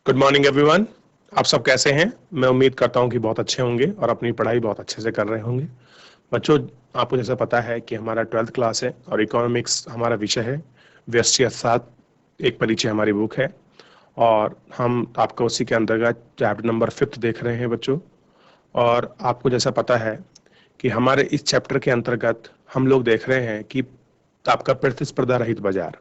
Good morning everyone. आप सब कैसे हैं? मैं उम्मीद करता हूं कि बहुत अच्छे होंगे और अपनी पढ़ाई बहुत अच्छे से कर रहे होंगे। बच्चों, आपको जैसा पता है कि हमारा 12th क्लास है और इकोनॉमिक्स हमारा विषय है। व्यष्टि अर्थशास्त्र एक परिचय हमारी बुक है और हम आपको उसी के अंतर्गत चैप्टर नंबर 5 देख रहे हैं बच्चों। और आपको जैसा पता है कि हमारे इस चैप्टर के अंतर्गत हम लोग देख रहे हैं कि आपका प्रतिस्पर्धा रहित बाजार।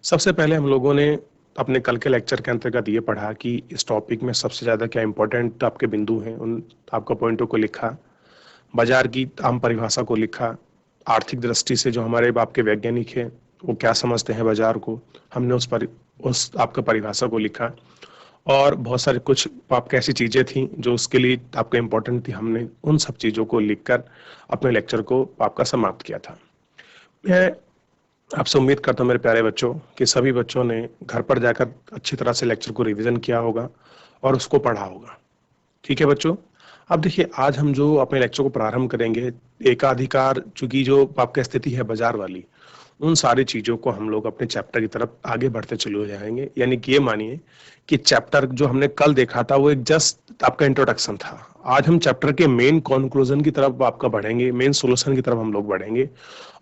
सबसे पहले हम लोगों ने अपने कल के लेक्चर के अंतर्गत ये पढ़ा कि इस टॉपिक में सबसे ज़्यादा क्या इंपॉर्टेंट आपके बिंदु हैं, उन आपका पॉइंटों को लिखा, बाजार की आम परिभाषा को लिखा, आर्थिक दृष्टि से जो हमारे आपके वैज्ञानिक हैं वो क्या समझते हैं बाजार को, हमने उस आपका परिभाषा को लिखा। और बहुत सारे कुछ आपके ऐसी चीज़ें थी जो उसके लिए आपका इम्पोर्टेंट थी, हमने उन सब चीज़ों को लिखकर अपने लेक्चर को आपका समाप्त किया था। मैं आपसे उम्मीद करता हूँ मेरे प्यारे बच्चों कि सभी बच्चों ने घर पर जाकर अच्छी तरह से लेक्चर को रिवीजन किया होगा और उसको पढ़ा होगा। ठीक है बच्चों, अब देखिए आज हम जो अपने लेक्चर को प्रारंभ करेंगे, एकाधिकार चूंकि जो आपकी स्थिति है बाजार वाली, उन सारी चीजों को हम लोग अपने चैप्टर की तरफ आगे बढ़ते चले जाएंगे। यानी कि ये मानिए कि चैप्टर जो हमने कल देखा था वो एक जस्ट आपका इंट्रोडक्शन था। आज हम चैप्टर के मेन कंक्लूजन की तरफ आपका बढ़ेंगे, मेन सॉल्यूशन की तरफ हम लोग बढ़ेंगे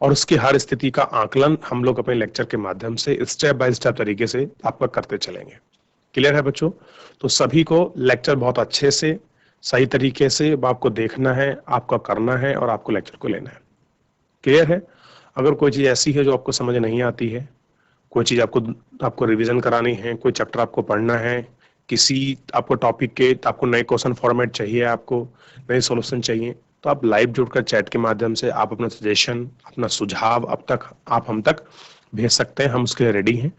और उसकी हर स्थिति का आकलन हम लोग अपने लेक्चर के माध्यम से स्टेप बाय स्टेप तरीके से आपका करते चलेंगे। क्लियर है बच्चों? तो सभी को लेक्चर बहुत अच्छे से सही तरीके से आपको देखना है, आपका करना है और आपको लेक्चर को लेना है। क्लियर है? अगर कोई चीज ऐसी है जो आपको समझ नहीं आती है, कोई चीज आपको आपको रिवीजन करानी है, कोई चैप्टर आपको पढ़ना है, किसी आपको टॉपिक के आपको नए क्वेश्चन फॉर्मेट चाहिए, आपको नए सॉल्यूशन चाहिए, तो आप लाइव जुड़कर चैट के माध्यम से आप अपना सजेशन, अपना सुझाव अब तक आप हम तक भेज सकते हैं। हम उसके लिए रेडी हैं।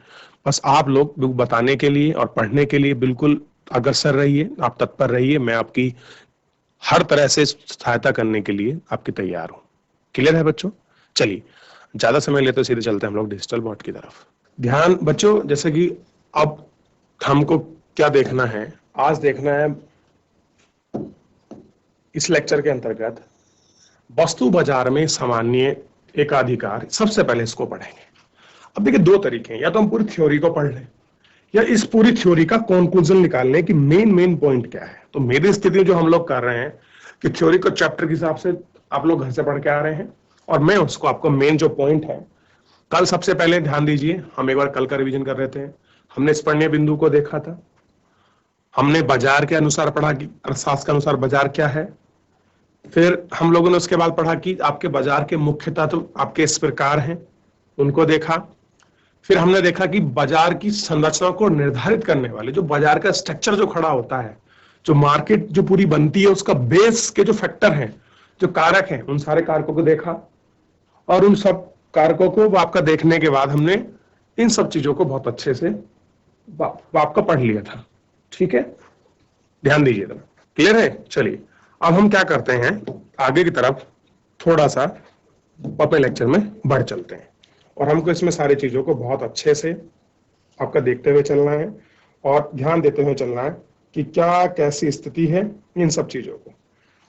बस आप लोग बताने के लिए और पढ़ने के लिए बिल्कुल अग्रसर रहिए, आप तत्पर रहिए। मैं आपकी हर तरह से सहायता करने के लिए आपके तैयार हूँ। क्लियर है बच्चों? चलिए, ज्यादा समय लेते सीधे चलते हैं हम लोग डिजिटल बोर्ड की तरफ। ध्यान बच्चों, जैसे कि अब हमको क्या देखना है, आज देखना है इस लेक्चर के अंतर्गत वस्तु बाजार में सामान्य एकाधिकार। सबसे पहले इसको पढ़ेंगे। अब देखिए दो तरीके हैं, या तो हम पूरी थ्योरी को पढ़ लें या इस पूरी थ्योरी का कंक्लूजन निकालने की मेन पॉइंट क्या है। तो मेरी स्थिति जो हम लोग कर रहे हैं कि थ्योरी को चैप्टर के हिसाब से आप लोग घर से पढ़ के आ रहे हैं और मैं उसको आपको मेन जो पॉइंट है, कल सबसे पहले ध्यान दीजिए, हम एक बार कल का रिवीजन कर रहे थे। हमने स्पर्णीय बिंदु को देखा था, हमने बाजार के अनुसार पढ़ा कि अर्थशास्त्र के अनुसार बाजार क्या है। फिर हम लोगों ने उसके बाद पढ़ा कि आपके बाजार के मुख्य तत्व आपके इस प्रकार हैं, उनको देखा। फिर हमने देखा कि बाजार की संरचना को निर्धारित करने वाले जो बाजार का स्ट्रक्चर जो खड़ा होता है, जो मार्केट जो पूरी बनती है, उसका बेस के जो फैक्टर हैं, जो कारक हैं, उन सारे कारकों को देखा। और उन सब कारकों को आपका देखने के बाद हमने इन सब चीजों को बहुत अच्छे से आपका पढ़ लिया था। ठीक है, ध्यान दीजिएगा। क्लियर है? चलिए अब हम क्या करते हैं, आगे की तरफ थोड़ा सा अपने लेक्चर में बढ़ चलते हैं और हमको इसमें सारी चीजों को बहुत अच्छे से आपका देखते हुए चलना है और ध्यान देते हुए चलना है कि क्या कैसी स्थिति है इन सब चीजों को।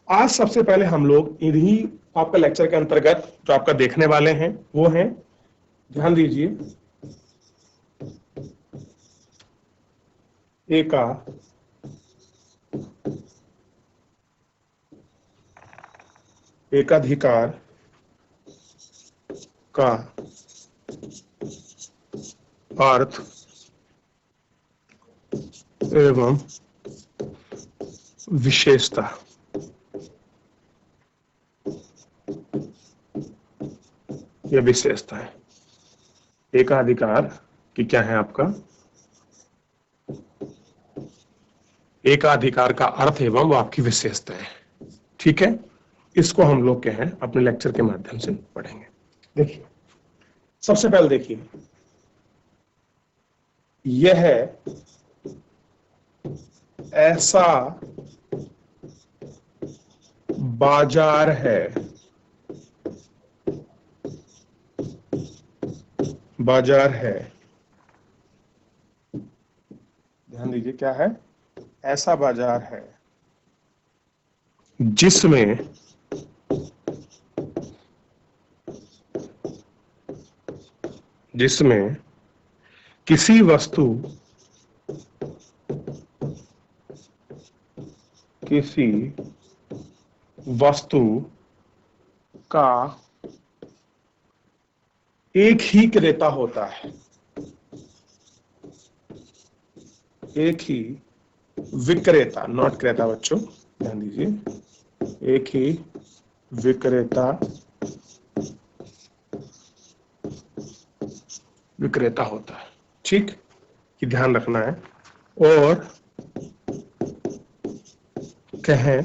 आज सबसे पहले हम लोग इन्हीं आपका लेक्चर के अंतर्गत जो आपका देखने वाले हैं वो हैं, ध्यान दीजिए, एकाधिकार का अर्थ एवं विशेषता। यह विशेषता है एकाधिकार की, क्या है आपका एकाधिकार का अर्थ एवं वो आपकी विशेषता है। ठीक है, इसको हम लोग क्या है अपने लेक्चर के माध्यम से पढ़ेंगे। देखिए सबसे पहले देखिए, यह ऐसा बाजार है, बाजार है, ध्यान दीजिए क्या है, ऐसा बाजार है जिसमें किसी वस्तु किसी वस्तु का एक ही क्रेता होता है, एक ही विक्रेता, नॉट क्रेता बच्चों, ध्यान दीजिए, एक ही विक्रेता होता है, ठीक, कि ध्यान रखना है। और कहें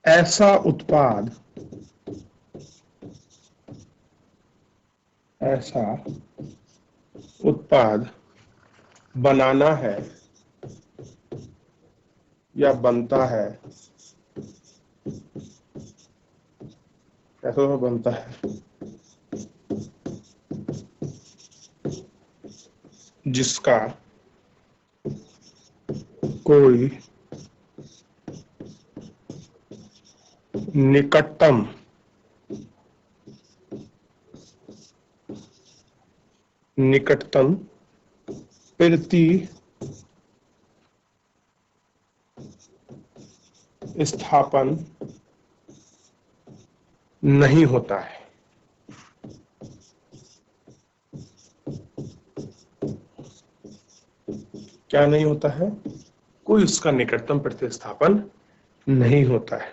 ऐसा उत्पाद बनाना है या बनता है, ऐसा बनता है जिसका कोई निकटतम प्रतिस्थापन नहीं होता है। क्या नहीं होता है? कोई उसका निकटतम प्रतिस्थापन नहीं होता है।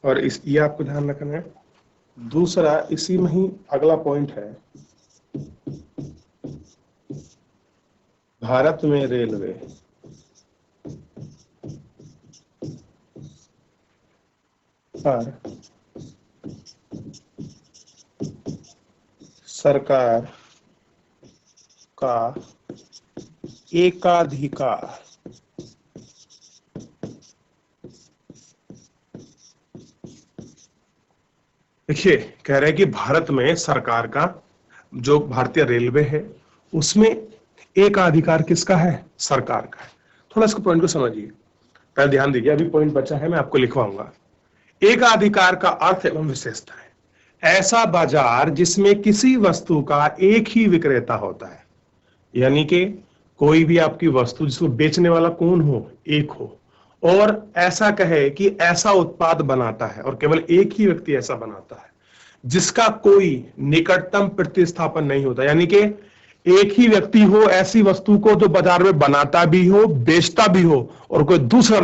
और ये आपको ध्यान रखना है। दूसरा, इसी में ही अगला पॉइंट है, भारत में रेलवे पर सरकार का एकाधिकार देखिए, कह रहे हैं कि भारत में सरकार का, जो भारतीय रेलवे है, उसमें एकाधिकार किसका है? सरकार का है। थोड़ा इसको पॉइंट को समझिए, पहले ध्यान दीजिए, अभी पॉइंट बचा है, मैं आपको लिखवाऊंगा। एकाधिकार का अर्थ एवं विशेषता है ऐसा बाजार जिसमें किसी वस्तु का एक ही विक्रेता होता है, यानी कि कोई भी आपकी वस्तु जिसको बेचने वाला कौन हो? एक हो, और ऐसा कहे कि ऐसा उत्पाद बनाता है, और केवल एक ही व्यक्ति ऐसा बनाता है जिसका कोई निकटतम प्रतिस्थापन नहीं होता, यानी कि एक ही व्यक्ति हो ऐसी वस्तु को जो बाजार में बनाता भी हो, बेचता भी हो, और कोई दूसरा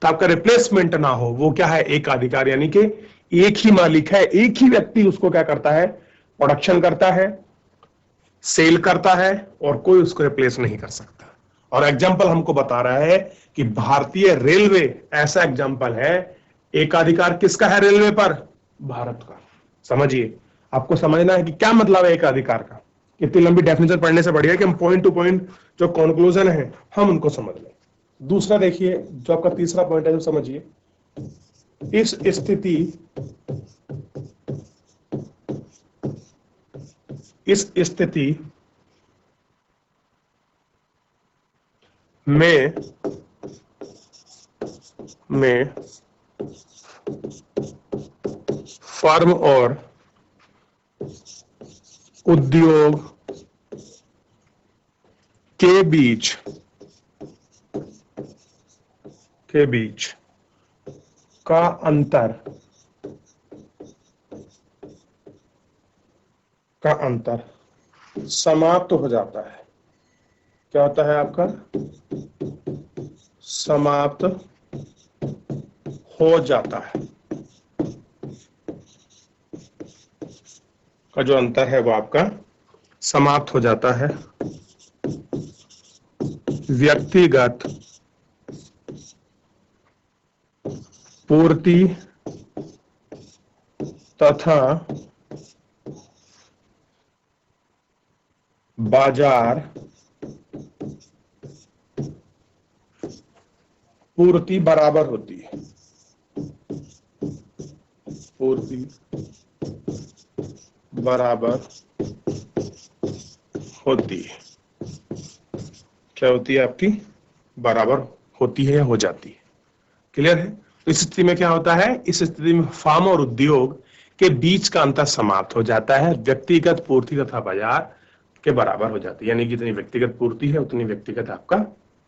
आपका रिप्लेसमेंट ना हो, वो क्या है? एकाधिकार, यानी कि एक ही मालिक है, एक ही व्यक्ति उसको क्या करता है? प्रोडक्शन करता है, सेल करता है, और कोई उसको रिप्लेस नहीं कर सकता। और एग्जाम्पल हमको बता रहा है कि भारतीय रेलवे ऐसा एग्जाम्पल है। एकाधिकार किसका है रेलवे पर? भारत का। समझिए, आपको समझना है कि क्या मतलब है एकाधिकार का। इतनी लंबी डेफिनेशन पढ़ने से बढ़िया कि हम पॉइंट टू पॉइंट जो कंक्लूजन है हम उनको समझ लें। दूसरा देखिए, जो आपका तीसरा पॉइंट है, जो समझिए, इस स्थिति में फर्म और उद्योग के बीच का अंतर समाप्त हो जाता है। क्या होता है आपका? समाप्त हो जाता है। का जो अंतर है वो आपका समाप्त हो जाता है। व्यक्तिगत पूर्ति तथा बाजार पूर्ति बराबर होती है। पूर्ति बराबर होती है। क्या होती है आपकी? बराबर होती है या हो जाती है। क्लियर है? इस स्थिति में क्या होता है? इस स्थिति में फर्म और उद्योग के बीच का अंतर समाप्त हो जाता है। व्यक्तिगत पूर्ति तथा बाजार के बराबर हो जाती है, यानी कि जितनी व्यक्तिगत पूर्ति है उतनी व्यक्तिगत आपका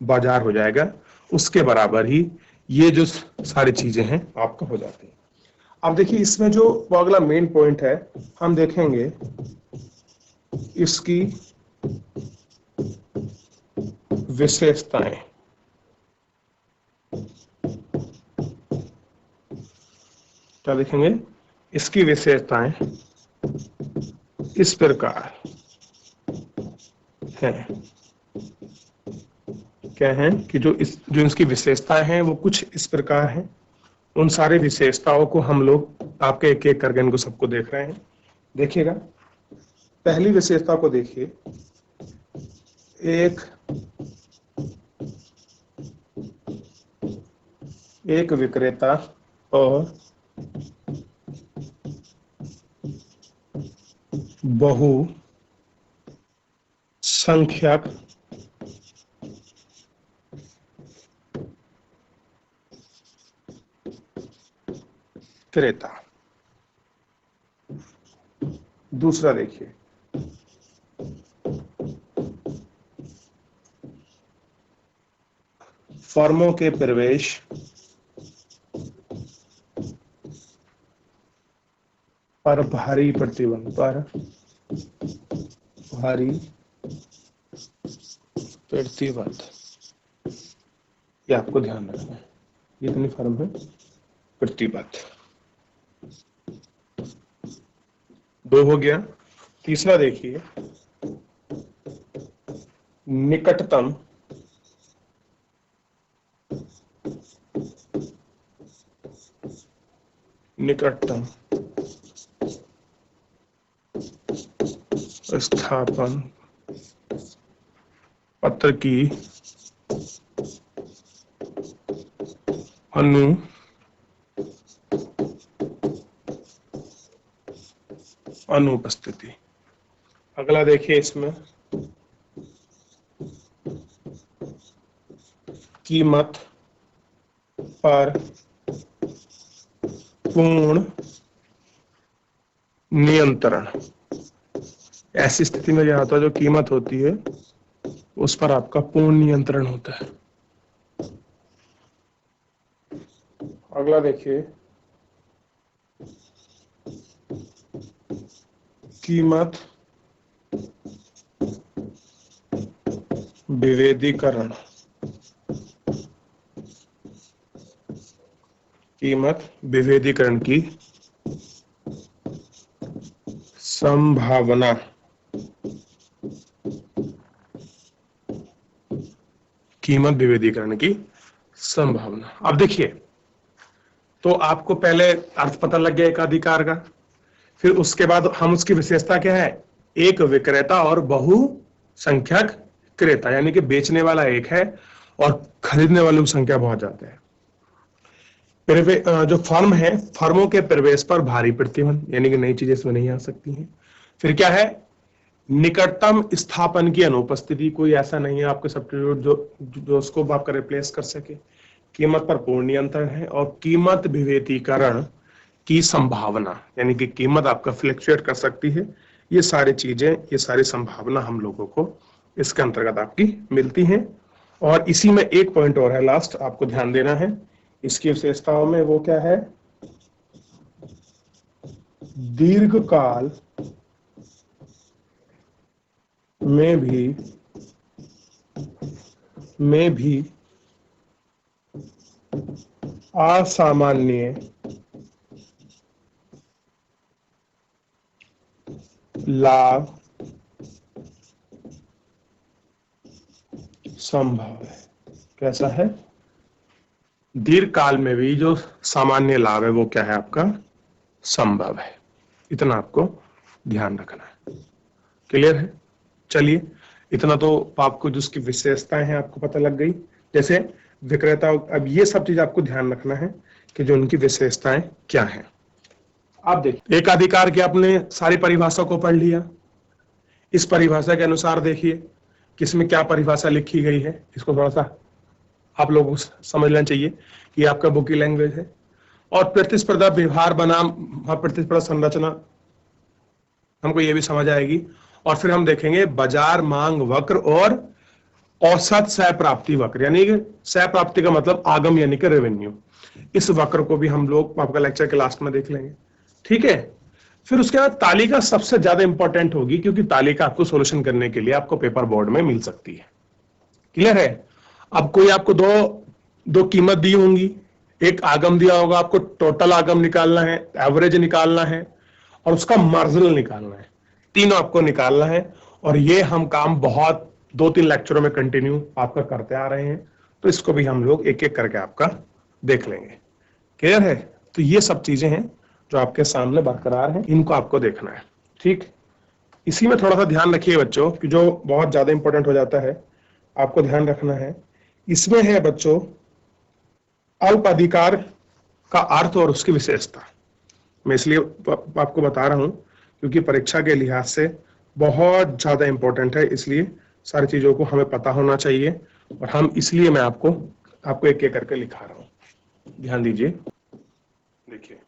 बाजार हो जाएगा। उसके बराबर ही ये जो सारी चीजें हैं आपका हो जाती है। अब देखिए इसमें जो वो अगला मेन पॉइंट है, हम देखेंगे इसकी विशेषताएं। क्या देखेंगे? इसकी विशेषताएं इस प्रकार हैं। क्या है कि जो इसकी विशेषताएं हैं वो कुछ इस प्रकार हैं। उन सारी विशेषताओं को हम लोग आपके एक एक करके इनको सबको देख रहे हैं। देखिएगा, पहली विशेषता को देखिए, एक विक्रेता और बहुसंख्यक क्रेता। दूसरा देखिए, फर्मों के प्रवेश पर भारी प्रतिबंध, ये आपको ध्यान रखना है। ये इतनी फर्म है, प्रतिबद्ध। 2 हो गया। तीसरा देखिए, निकटतम स्थापन पत्र की अनुपस्थिति। अगला देखिए, इसमें कीमत पर पूर्ण नियंत्रण। ऐसी स्थिति में क्या होता है, जो कीमत होती है उस पर आपका पूर्ण नियंत्रण होता है। अगला देखिए, कीमत विभेदीकरण। की संभावना। कीमत विभेदीकरण की संभावना। अब देखिए, तो आपको पहले अर्थ पता लग गया एकाधिकार का, फिर उसके बाद हम उसकी विशेषता क्या है, एक विक्रेता और बहुसंख्यक क्रेता, यानी कि बेचने वाला एक है और खरीदने वालों की संख्या बहुत ज्यादा है। जो फर्म है, फर्मों के प्रवेश पर भारी प्रतिबंध, यानी कि नई चीजें इसमें नहीं आ सकती हैं। फिर क्या है, निकटतम स्थापन की अनुपस्थिति, कोई ऐसा नहीं है आपके सब्स्टिट्यूट जो उसको आपका रिप्लेस कर सके। कीमत पर पूर्ण नियंत्रण है और कीमत विभेदीकरण की संभावना, यानी कि कीमत आपका फ्लक्चुएट कर सकती है। ये सारी चीजें, ये सारी संभावना हम लोगों को इसके अंतर्गत आपकी मिलती हैं। और इसी में एक पॉइंट और है, लास्ट आपको ध्यान देना है इसकी विशेषताओं में। वो क्या है, दीर्घकाल में भी असामान्य लाभ संभव है। कैसा है, दीर्घकाल में भी जो सामान्य लाभ है वो क्या है आपका, संभव है। इतना आपको ध्यान रखना है। क्लियर है? चलिए, इतना तो आपको जो उसकी विशेषताएं हैं आपको पता लग गई। जैसे विक्रेता, अब ये सब चीज आपको ध्यान रखना है कि जो उनकी विशेषताएं क्या हैं। आप देखिए, एकाधिकार की आपने सारी परिभाषा को पढ़ लिया। इस परिभाषा के अनुसार देखिए किसमें क्या परिभाषा लिखी गई है, इसको थोड़ा सा आप लोगों को समझ लेना चाहिए कि आपका बुक की लैंग्वेज है। और प्रतिस्पर्धा व्यवहार बनाम प्रतिस्पर्धा संरचना हमको ये भी समझ आएगी। और फिर हम देखेंगे बाजार मांग वक्र और औसत सह प्राप्ति वक्र, यानी कि सह प्राप्ति का मतलब आगम यानी कि रेवेन्यू। इस वक्र को भी हम लोग आपका लेक्चर के लास्ट में देख लेंगे, ठीक है। फिर उसके बाद तालिका सबसे ज्यादा इंपॉर्टेंट होगी, क्योंकि तालिका आपको सोल्यूशन करने के लिए आपको पेपर बोर्ड में मिल सकती है। क्लियर है। अब कोई आपको दो दो कीमत दी होंगी, एक आगम दिया होगा, आपको टोटल आगम निकालना है, एवरेज निकालना है और उसका मार्जिनल निकालना है, तीनों आपको निकालना है। और ये हम काम बहुत 2-3 लेक्चरों में कंटिन्यू आपका करते आ रहे हैं, तो इसको भी हम लोग एक एक करके आपका देख लेंगे। क्लियर है। तो ये सब चीजें हैं जो आपके सामने बरकरार हैं, इनको आपको देखना है, ठीक। इसी में थोड़ा सा ध्यान रखिए बच्चों, कि जो बहुत ज्यादा इंपॉर्टेंट हो जाता है, आपको ध्यान रखना है। इसमें है बच्चों अल्प अधिकार का अर्थ और उसकी विशेषता। मैं इसलिए आपको बता रहा हूं क्योंकि परीक्षा के लिहाज से बहुत ज्यादा इंपॉर्टेंट है, इसलिए सारी चीजों को हमें पता होना चाहिए। और हम इसलिए मैं आपको आपको एक एक करके लिखा रहा हूं, ध्यान दीजिए। देखिए,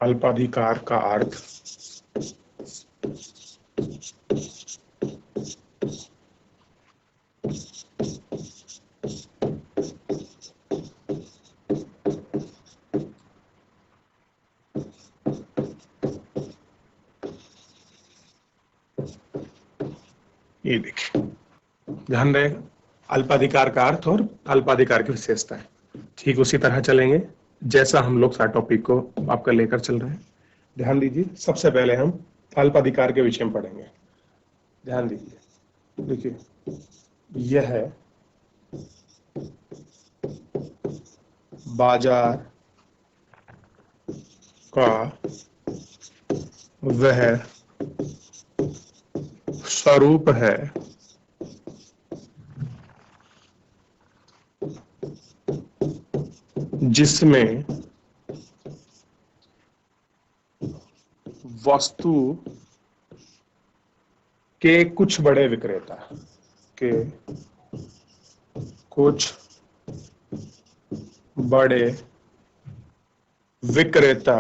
अल्पाधिकार का अर्थ, ये देखिए, ध्यान रहेगा, अल्पाधिकार का अर्थ और अल्पाधिकार की विशेषताएं। ठीक उसी तरह चलेंगे जैसा हम लोग सारे टॉपिक को आपका लेकर चल रहे हैं। ध्यान दीजिए, सबसे पहले हम अल्पाधिकार के विषय में पढ़ेंगे। ध्यान दीजिए, देखिए यह है बाजार का वह स्वरूप है जिसमें वस्तु के कुछ बड़े विक्रेता के कुछ बड़े विक्रेता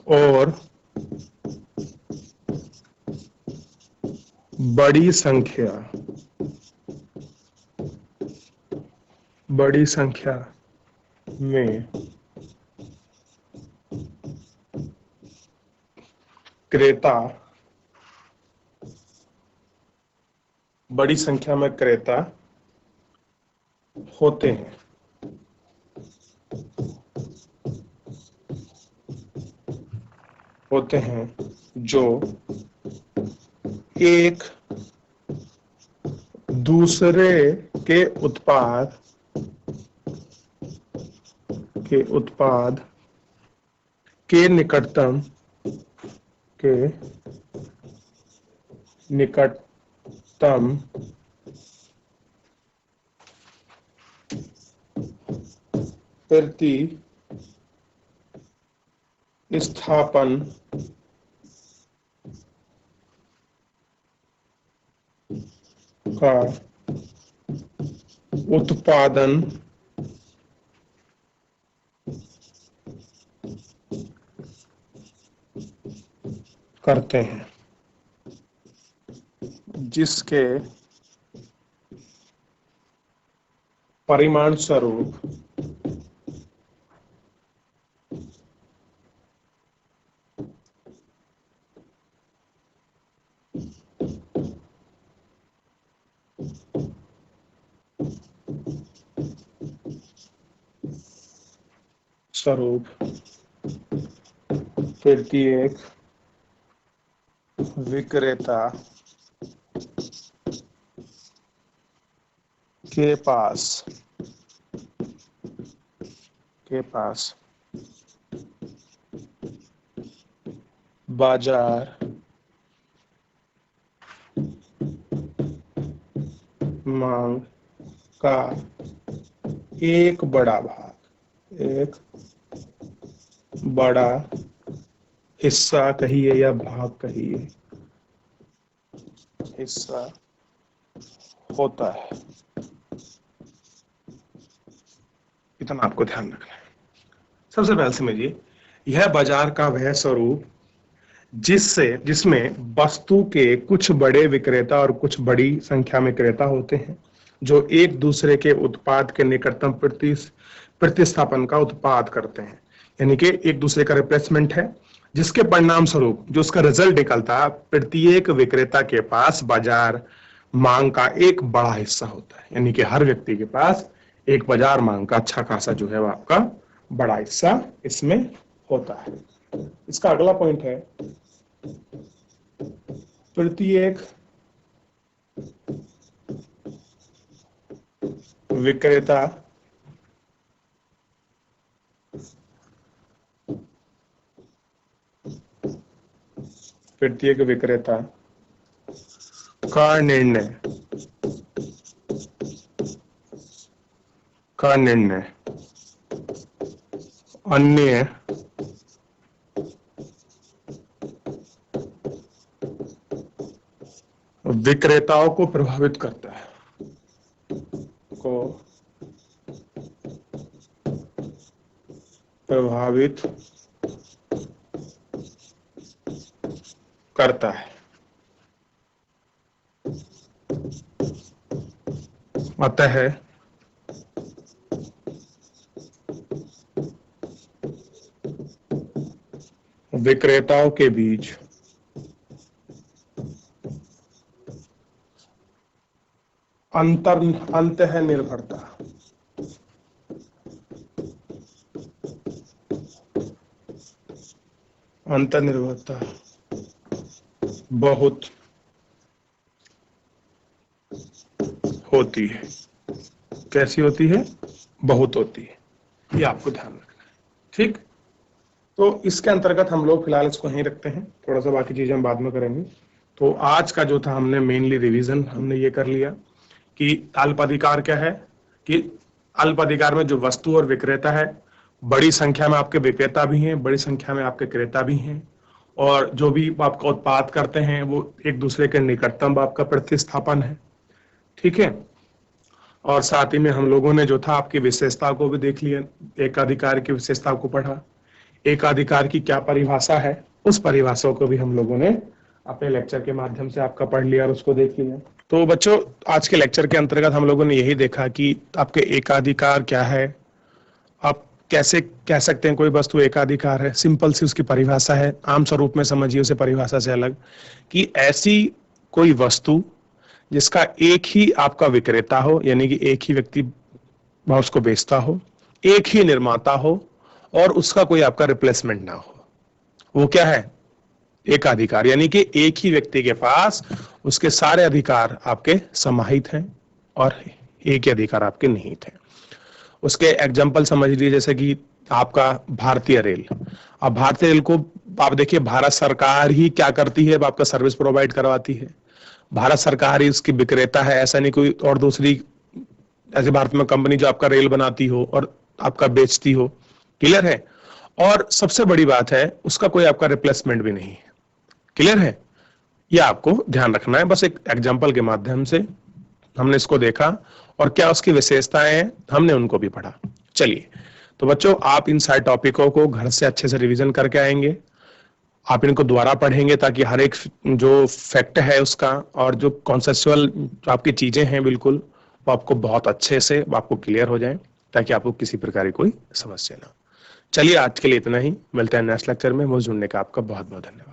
और बड़ी संख्या में क्रेता होते हैं जो एक दूसरे के उत्पाद के निकटतम प्रतिस्थापन का उत्पादन करते हैं, जिसके परिणाम स्वरूप प्रत्येक विक्रेता के पास बाजार मांग का एक बड़ा हिस्सा कहिए या भाग कहिए, हिस्सा होता है, इतना आपको ध्यान रखना है। सबसे पहले समझिए, यह बाजार का वह स्वरूप जिसमें वस्तु के कुछ बड़े विक्रेता और कुछ बड़ी संख्या में क्रेता होते हैं, जो एक दूसरे के उत्पाद के निकटतम प्रतिस्थापन का उत्पाद करते हैं। यानी कि एक दूसरे का रिप्लेसमेंट है, जिसके परिणाम स्वरूप जो उसका रिजल्ट निकलता है, प्रत्येक विक्रेता के पास बाजार मांग का एक बड़ा हिस्सा होता है। यानी कि हर व्यक्ति के पास एक बाजार मांग का अच्छा खासा जो है वो आपका बड़ा हिस्सा इसमें होता है। इसका अगला पॉइंट है, प्रत्येक विक्रेता का निर्णय अन्य विक्रेताओं को प्रभावित करता है, अतः विक्रेताओं के बीच अंतर्निर्भरता बहुत होती है। कैसी होती है? बहुत होती है। ये आपको ध्यान रखना है, ठीक। तो इसके अंतर्गत हम लोग फिलहाल इसको यहीं रखते हैं, थोड़ा सा बाकी चीजें हम बाद में करेंगे। तो आज का जो था हमने मेनली रिवीजन हमने ये कर लिया कि अल्पाधिकार क्या है, कि अल्पाधिकार में जो वस्तु और विक्रेता है, बड़ी संख्या में आपके विक्रेता भी हैं, बड़ी संख्या में आपके क्रेता भी हैं, और जो भी आपका उत्पाद करते हैं वो एक दूसरे के निकटतम आपका प्रतिस्थापन है, ठीक है। और साथ ही में हम लोगों ने जो था आपकी विशेषता को भी देख लिया, एकाधिकार की विशेषता को पढ़ा, एकाधिकार की क्या परिभाषा है, उस परिभाषा को भी हम लोगों ने अपने लेक्चर के माध्यम से आपका पढ़ लिया और उसको देख लिया। तो बच्चों, आज के लेक्चर के अंतर्गत हम लोगों ने यही देखा कि आपके एकाधिकार क्या है, आप कैसे कह सकते हैं कोई वस्तु एकाधिकार है। सिंपल सी उसकी परिभाषा है, आम स्वरूप में समझिए उसे परिभाषा से अलग, कि ऐसी कोई वस्तु जिसका एक ही आपका विक्रेता हो, यानी कि एक ही व्यक्ति उसको बेचता हो, एक ही निर्माता हो और उसका कोई आपका रिप्लेसमेंट ना हो, वो क्या है? एकाधिकार। यानी कि एक ही व्यक्ति के पास उसके सारे अधिकार आपके समाहित हैं और एक ही अधिकार आपके निहित हैं। उसके एग्जाम्पल समझ लीजिए, जैसे कि आपका भारतीय रेल। अब भारतीय रेल को आप देखिए, भारत सरकार ही क्या करती है, आपका सर्विस प्रोवाइड करवाती है, भारत सरकार ही उसकी विक्रेता है, ऐसा नहीं कोई और दूसरी ऐसे भारत में कंपनी जो आपका रेल बनाती हो और आपका बेचती हो, क्लियर है। और सबसे बड़ी बात है, उसका कोई आपका रिप्लेसमेंट भी नहीं है, क्लियर है। ये आपको ध्यान रखना है, बस एक एग्जांपल के माध्यम से हमने इसको देखा और क्या उसकी विशेषताएं हैं हमने उनको भी पढ़ा। चलिए, तो बच्चों आप इन सारे टॉपिकों को घर से अच्छे से रिवीजन करके आएंगे, आप इनको दोबारा पढ़ेंगे ताकि हर एक जो फैक्ट है उसका और जो कॉन्सेप्चुअल जो आपकी चीजें हैं बिल्कुल वो आपको बहुत अच्छे से आपको क्लियर हो जाए, ताकि आपको किसी प्रकार की कोई समस्या ना हो। चलिए, आज के लिए इतना ही, मिलते हैं नेक्स्ट लेक्चर में। मुझे जुड़ने का आपका बहुत बहुत धन्यवाद।